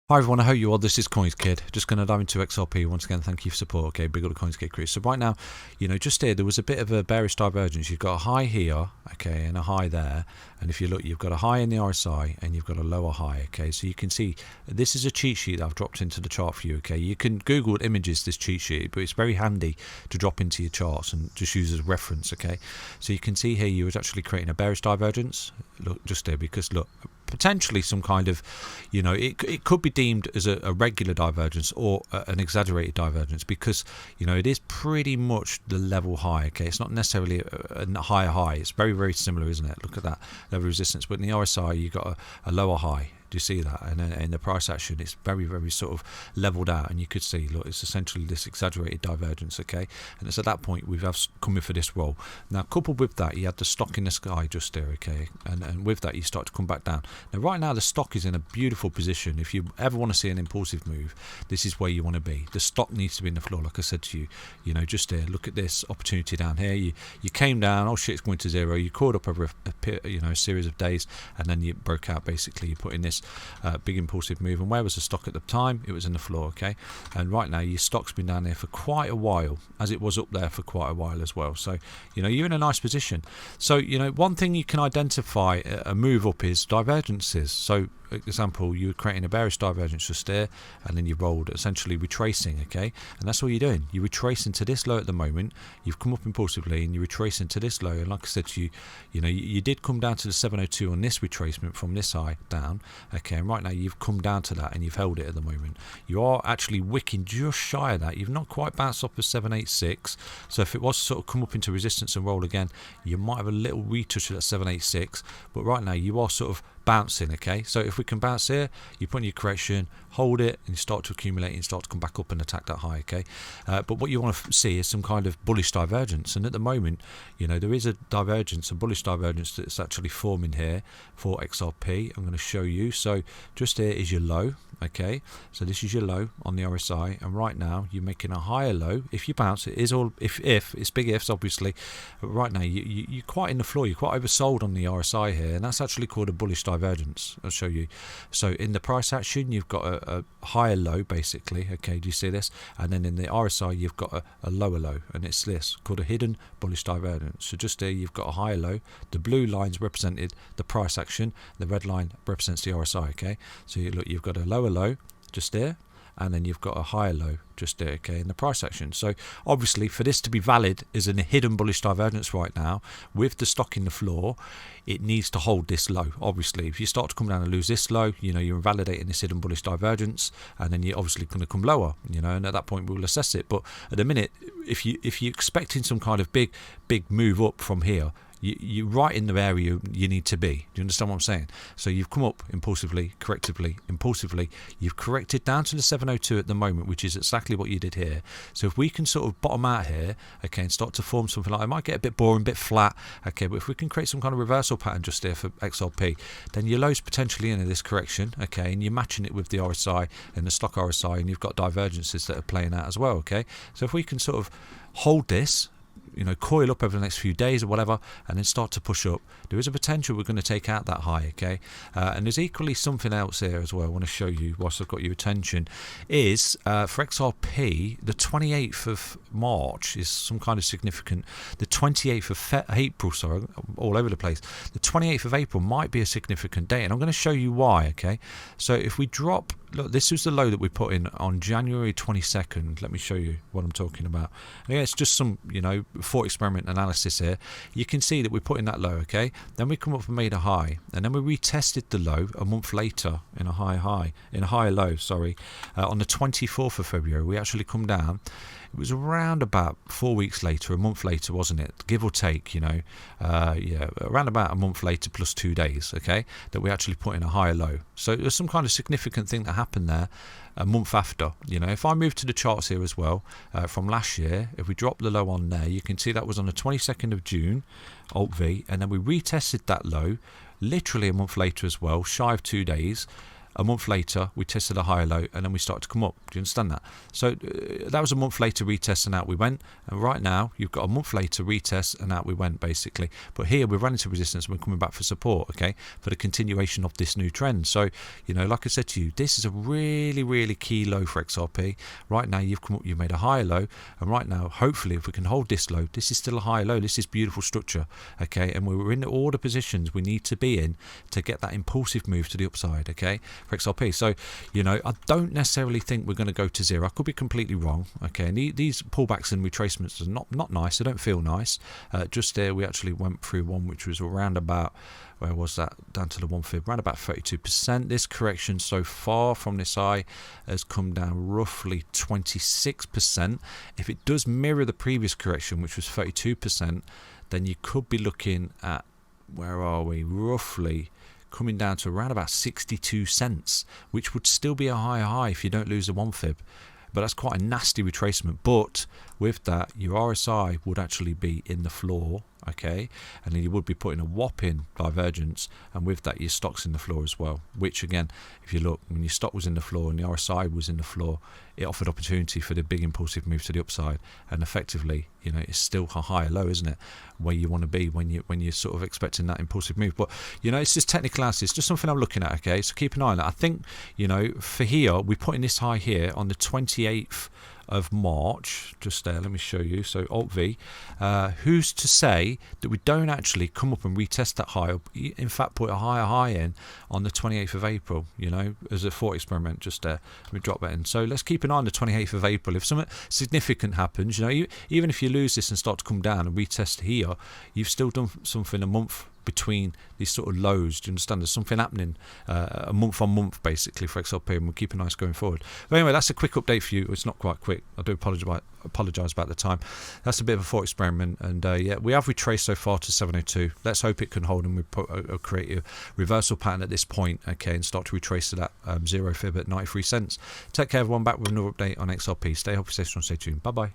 Hi everyone, I hope you all. This is CoinsKid. Just going to dive into XRP once again. Thank you for support. Okay, big up the CoinsKid crew. So right now, just here there was a bit of a bearish divergence. You've got a high here, okay, and a high there. And if you look, you've got a high in the RSI and you've got a lower high. Okay, so you can see this is a cheat sheet that I've dropped into the chart for you. Okay, you can Google images this cheat sheet, but it's very handy to drop into your charts and just use as a reference. Okay, so you can see here you was actually creating a bearish divergence. Look just there because look. Potentially some kind of, it could be deemed as a regular divergence or an exaggerated divergence because, it is pretty much the level high, okay? It's not necessarily a higher high. It's very, very similar, isn't it? Look at that level of resistance. But in the RSI, you've got a lower high. Do you see that? And in the price action, it's very, very sort of leveled out. And you could see, look, it's essentially this exaggerated divergence, okay? And it's at that point we've come in for this roll. Now, coupled with that, you had the stock in the sky just there, okay? And with that, you start to come back down. Now, right now, the stock is in a beautiful position. If you ever want to see an impulsive move, this is where you want to be. The stock needs to be in the floor, like I said to you. Just there, look at this opportunity down here. You came down, oh shit, it's going to zero. You caught up over a series of days, and then you broke out, basically. You put in this big impulsive move. And where was the stock at the time? It was in the floor, okay? And right now your stock's been down there for quite a while, as it was up there for quite a while as well. So you're in a nice position. So one thing you can identify a move up is divergences. So example, you're creating a bearish divergence just there, and then you rolled, essentially retracing, okay? And that's what you're doing. You're retracing to this low at the moment. You've come up impulsively and you're retracing to this low. And like I said to you, you did come down to the 702 on this retracement from this high down, okay? And right now you've come down to that and you've held it at the moment. You are actually wicking just shy of that. You've not quite bounced off of 786. So if it was to sort of come up into resistance and roll again, you might have a little retouch of that 786. But right now you are sort of bouncing, okay? So if we can bounce here, you put in your correction, hold it, and you start to accumulate and start to come back up and attack that high, okay? But what you want to see is some kind of bullish divergence, and at the moment, there is a divergence, a bullish divergence that's actually forming here for XRP. I'm going to show you. So just here is your low, okay? So this is your low on the RSI, and right now you're making a higher low. If you bounce, it is all if it's big ifs, obviously. But right now you're quite in the floor. You're quite oversold on the RSI here, and that's actually called a bullish divergence. I'll show you. So in the price action, you've got a higher low, basically. Okay, do you see this? And then in the RSI, you've got a lower low, and it's this called a hidden bullish divergence. So just there, you've got a higher low. The blue lines represented the price action. The red line represents the RSI. Okay, so you've got a lower low just there, and then you've got a higher low just there, okay, in the price action. So obviously for this to be valid as a hidden bullish divergence right now with the stock in the floor, it needs to hold this low. Obviously if you start to come down and lose this low, you're invalidating this hidden bullish divergence, and then you're obviously going to come lower, and at that point we'll assess it. But at the minute, if you're expecting some kind of big move up from here, you're right in the area you need to be. Do you understand what I'm saying? So you've come up impulsively, impulsively. You've corrected down to the 702 at the moment, which is exactly what you did here. So if we can sort of bottom out here, okay, and start to form something like, it might get a bit boring, a bit flat, okay, but if we can create some kind of reversal pattern just there for XRP, then your low's potentially in this correction, okay, and you're matching it with the RSI and the stock RSI, and you've got divergences that are playing out as well, okay? So if we can sort of hold this, coil up over the next few days or whatever, and then start to push up, there is a potential we're going to take out that high, okay? And there's equally something else here as well I want to show you whilst I've got your attention, is for XRP, the 28th of March is some kind of significant, the 28th of April, sorry, all over the place, the 28th of April might be a significant date, and I'm going to show you why, okay? So if we drop, look, this was the low that we put in on January 22nd. Let me show you what I'm talking about. And yeah, it's just some, thought experiment analysis here. You can see that we put in that low, okay? Then we come up and made a high, and then we retested the low a month later in a higher low, sorry. On the 24th of February, we actually come down. It was around about 4 weeks later, a month later, wasn't it? Give or take, around about a month later plus 2 days, okay, that we actually put in a higher low. So there's some kind of significant thing that happened there a month after. If I move to the charts here as well, from last year, if we drop the low on there, you can see that was on the 22nd of June, Alt V, and then we retested that low literally a month later as well, shy of 2 days. A month later, we tested a higher low, and then we started to come up. Do you understand that? So that was a month later retest, and out we went. And right now, you've got a month later retest, and out we went, basically. But here, we're running to resistance, and we're coming back for support, okay, for the continuation of this new trend. So, you know, like I said to you, this is a really, really key low for XRP. Right now, you've come up, you've made a higher low, and right now, hopefully, if we can hold this low, this is still a higher low. This is beautiful structure, okay, and we're in all the positions we need to be in to get that impulsive move to the upside, okay, for XRP. So, you know, I don't necessarily think we're going to go to zero. I could be completely wrong, okay, and these pullbacks and retracements are not nice. They don't feel nice. Just there, we actually went through one which was around about, where was that, down to the 1 fib, around about 32%. This correction so far from this high has come down roughly 26%. If it does mirror the previous correction, which was 32%, then you could be looking at, where are we, roughly coming down to around about 62 cents, which would still be a higher high if you don't lose the 1 fib. But that's quite a nasty retracement. But with that, your RSI would actually be in the floor, okay, and then you would be putting a whopping divergence, and with that, your stock's in the floor as well, which again, if you look, when your stock was in the floor and the RSI was in the floor, it offered opportunity for the big impulsive move to the upside, and effectively, you know, it's still a higher low, isn't it, where you want to be when you're sort of expecting that impulsive move. But, you know, it's just technical analysis, it's just something I'm looking at, okay, so keep an eye on that. I think, you know, for here, we're putting this high here on the 28th of March, just there, let me show you. So Alt V, who's to say that we don't actually come up and retest that high, or in fact put a higher high in on the 28th of April, you know, as a thought experiment, just there. Let me drop that in. So let's keep an eye on the 28th of April. If something significant happens, you know, even if you lose this and start to come down and retest here, you've still done something a month between these sort of lows. Do you understand? There's something happening a month on month basically for XRP, and we'll keep an eye going forward. But anyway, that's a quick update for you. It's not quite quick. I do apologise about the time. That's a bit of a thought experiment, and yeah, we have retraced so far to 702. Let's hope it can hold, and we create a reversal pattern at this point, okay, and start to retrace to that 0 fib at 93 cents. Take care, everyone. Back with another update on XRP. Stay healthy, stay strong, stay tuned. Bye bye.